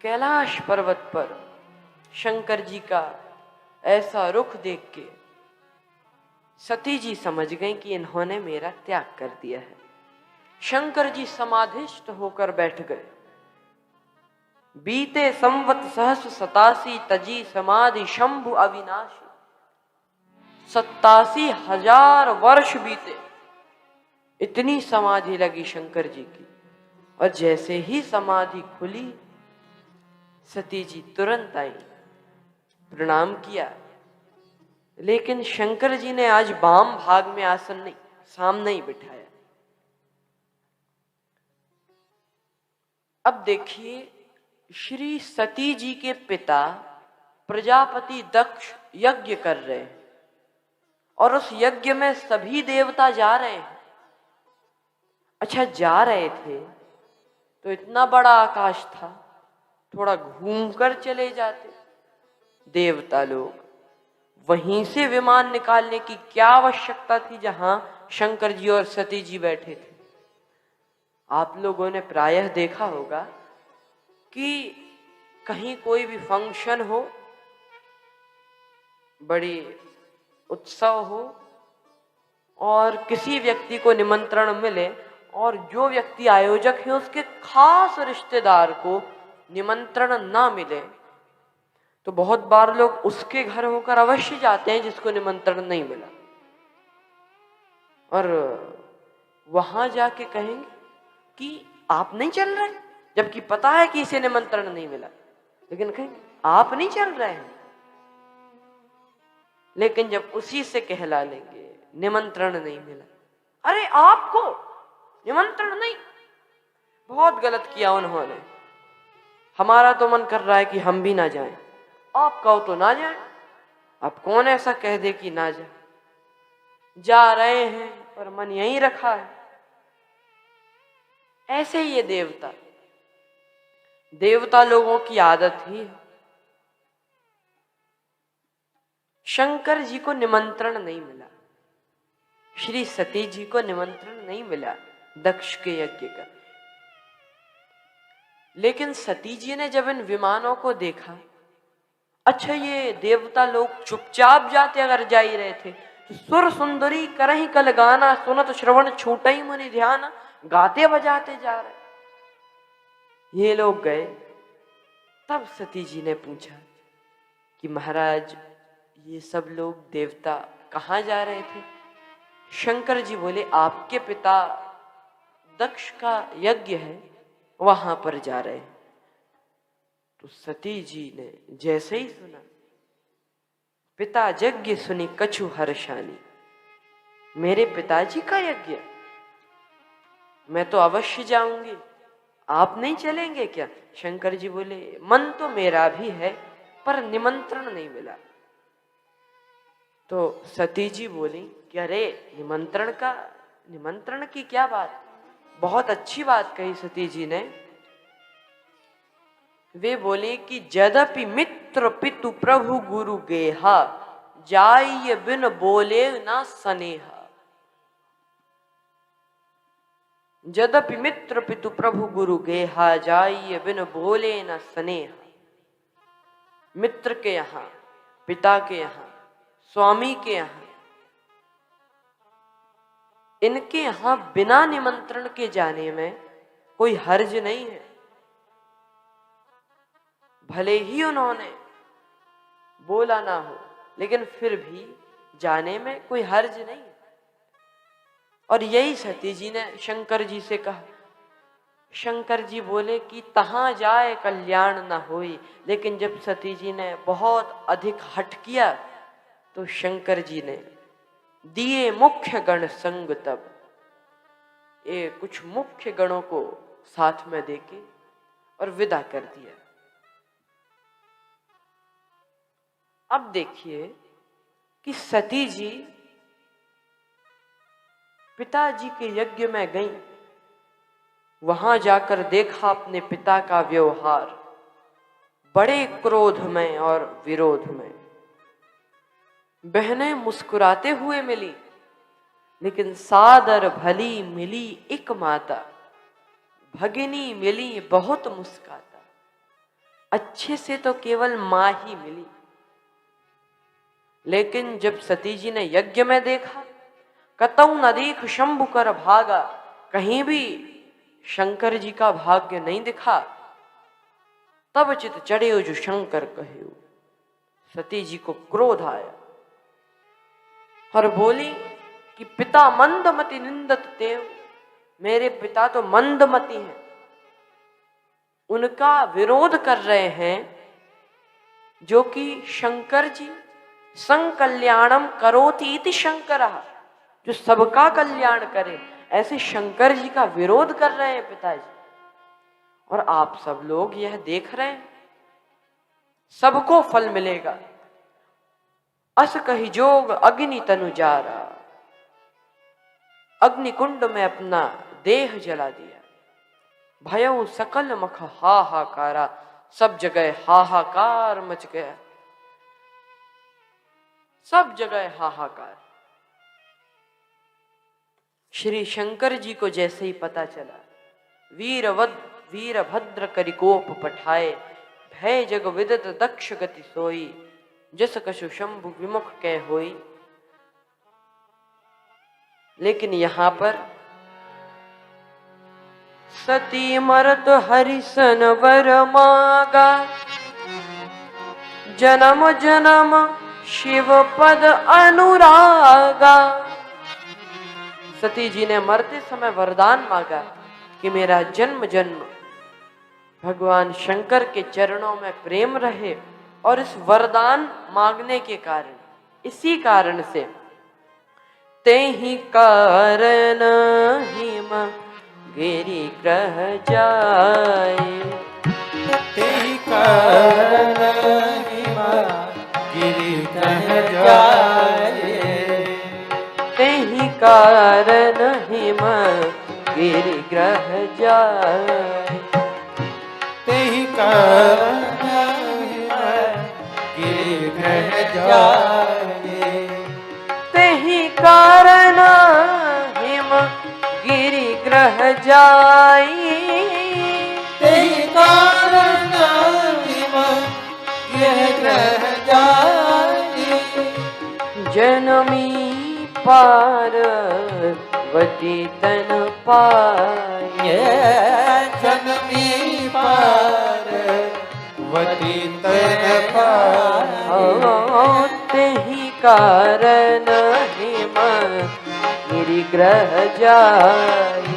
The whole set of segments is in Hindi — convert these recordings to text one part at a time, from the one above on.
कैलाश पर्वत पर शंकर जी का ऐसा रुख देख के सती जी समझ गई कि इन्होंने मेरा त्याग कर दिया है। शंकर जी समाधिष्ट होकर बैठ गए। बीते संवत सहस 87 तजी समाधि शंभु अविनाशी। 87,000 वर्ष बीते, इतनी समाधि लगी शंकर जी की। और जैसे ही समाधि खुली, सती जी तुरंत आई, प्रणाम किया। लेकिन शंकर जी ने आज वाम भाग में आसन नहीं, सामने ही बिठाया। अब देखिए, श्री सती जी के पिता प्रजापति दक्ष यज्ञ कर रहे हैं और उस यज्ञ में सभी देवता जा रहे हैं। अच्छा, जा रहे थे तो इतना बड़ा आकाश था, थोड़ा घूमकर चले जाते। देवता लोग वहीं से विमान निकालने की क्या आवश्यकता थी जहां शंकर जी और सती जी बैठे थे। आप लोगों ने प्रायः देखा होगा कि कहीं कोई भी फंक्शन हो, बड़ी उत्सव हो और किसी व्यक्ति को निमंत्रण मिले और जो व्यक्ति आयोजक है उसके खास रिश्तेदार को निमंत्रण ना मिले, तो बहुत बार लोग उसके घर होकर अवश्य जाते हैं जिसको निमंत्रण नहीं मिला, और वहां जाके कहेंगे कि आप नहीं चल रहे, जबकि पता है कि इसे निमंत्रण नहीं मिला, लेकिन कहेंगे आप नहीं चल रहे हैं। लेकिन जब उसी से कहला लेंगे निमंत्रण नहीं मिला, अरे आपको निमंत्रण नहीं, बहुत गलत किया उन्होंने। हमारा तो मन कर रहा है कि हम भी ना जाएं, आप कहो तो ना जाएं। अब कौन ऐसा कह दे कि ना जाए? जा रहे हैं पर मन यहीं रखा है। ऐसे ही ये देवता लोगों की आदत ही है। शंकर जी को निमंत्रण नहीं मिला, श्री सती जी को निमंत्रण नहीं मिला दक्ष के यज्ञ का। लेकिन सती जी ने जब इन विमानों को देखा, अच्छा ये देवता लोग चुपचाप जाते अगर जा ही रहे थे, तो सुर सुंदरी करही कल गाना, सुनत श्रवण छूटई मुनि ध्यान, गाते बजाते जा रहे। ये लोग गए। तब सती जी ने पूछा कि महाराज, ये सब लोग देवता कहाँ जा रहे थे? शंकर जी बोले, आपके पिता दक्ष का यज्ञ है, वहां पर जा रहे हैं। तो सती जी ने जैसे ही सुना, पिता यज्ञ सुनी कछु हर्षानी, मेरे पिताजी का यज्ञ, मैं तो अवश्य जाऊंगी, आप नहीं चलेंगे क्या? शंकर जी बोले, मन तो मेरा भी है पर निमंत्रण नहीं मिला। तो सती जी बोली कि अरे निमंत्रण की क्या बात, बहुत अच्छी बात कही सती जी ने। वे बोले कि यद्यपि मित्र पितु प्रभु गुरु गेहा, जाय बिन बोले ना स्नेहा। यद्यपि मित्र पितु प्रभु गुरु गेहा, जाय बिन बोले न स्नेहा। मित्र के यहां, पिता के यहां, स्वामी के यहां, इनके यहां बिना निमंत्रण के जाने में कोई हर्ज नहीं है। भले ही उन्होंने बोला ना हो, लेकिन फिर भी जाने में कोई हर्ज नहीं। और यही सती जी ने शंकर जी से कहा। शंकर जी बोले कि तहां जाए कल्याण न होई। लेकिन जब सती जी ने बहुत अधिक हठ किया, तो शंकर जी ने दिए मुख्य गण संग। तब ये कुछ मुख्य गणों को साथ में देके और विदा कर दिया। अब देखिए कि सती जी पिताजी के यज्ञ में गई, वहां जाकर देखा अपने पिता का व्यवहार, बड़े क्रोध में और विरोध में। बहनें मुस्कुराते हुए मिली, लेकिन सादर भली मिली एक माता, भगिनी मिली बहुत मुस्काता। अच्छे से तो केवल मां ही मिली, लेकिन जब सती जी ने यज्ञ में देखा, कतौ न देख शंभु कर भागा, कहीं भी शंकर जी का भाग्य नहीं दिखा। तब चित चढ़े जो शंकर कहे। सती जी को क्रोध आया और बोली कि पिता मंदमति निंदत तेव, मेरे पिता तो मंदमति हैं, उनका विरोध कर रहे हैं जो कि शंकर जी संकल्याणम करोति इति शंकरः, जो सबका कल्याण करे, ऐसे शंकर जी का विरोध कर रहे हैं पिताजी। और आप सब लोग यह देख रहे हैं, सबको फल मिलेगा। अस कही जोग अग्नि तनु जारा, अग्निकुंड में अपना देह जला दिया। भयउ सकल मख हाहाकारा, सब जगह हाहाकार मच गया, सब जगह हाहाकार। श्री शंकर जी को जैसे ही पता चला, वीरभद्र करिकोप पठाए, भय जग विदत दक्ष गति सोई, जस कछु शंभु विमुख कह होई। लेकिन यहां पर सती मरत हरिसन वर मागा, जन्म जन्म शिव पद अनुरागा। सती जी ने मरते समय वरदान मांगा कि मेरा जन्म जन्म भगवान शंकर के चरणों में प्रेम रहे, और इस वरदान मांगने के कारण, इसी कारण से ते ही कारण हिम गिरि ग्रह जाए, ते ही कारण हिम गिरि ग्रह जाए, ते ही कारण हिम गिरि ग्रह जाए, ते ही कारण हिम गिरि ग्रह जाए, ते ही कारण हिम गिरि ग्रह जाई, ते ही कारण हिम गिरि ग्रह जाए, जनमी पार्वती तन पाए, जन्मी पार्वती तन पाए, ते ही कारण हिम गिरि ग्रह जाई,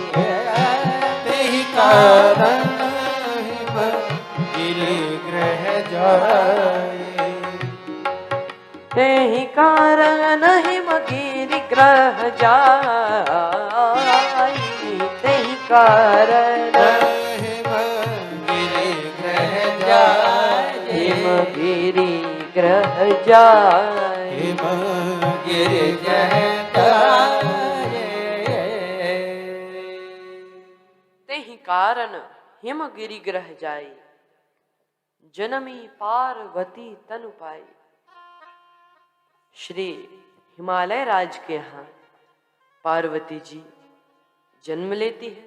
ते ही कारण हिम गिरि ग्रह जाए, ते ही कारण हिम गिरि ग्रह जाई, ते ही कारण हिम गिरि ग्रह जाए, हिम गिरि ग्रह जाई, हिम गिरि ग्रह जाए, ते ही कारण हिम गिरि ग्रह जाई, जनमी पार्वती तनु पाई। श्री हिमालय राज के यहाँ पार्वती जी जन्म लेती है।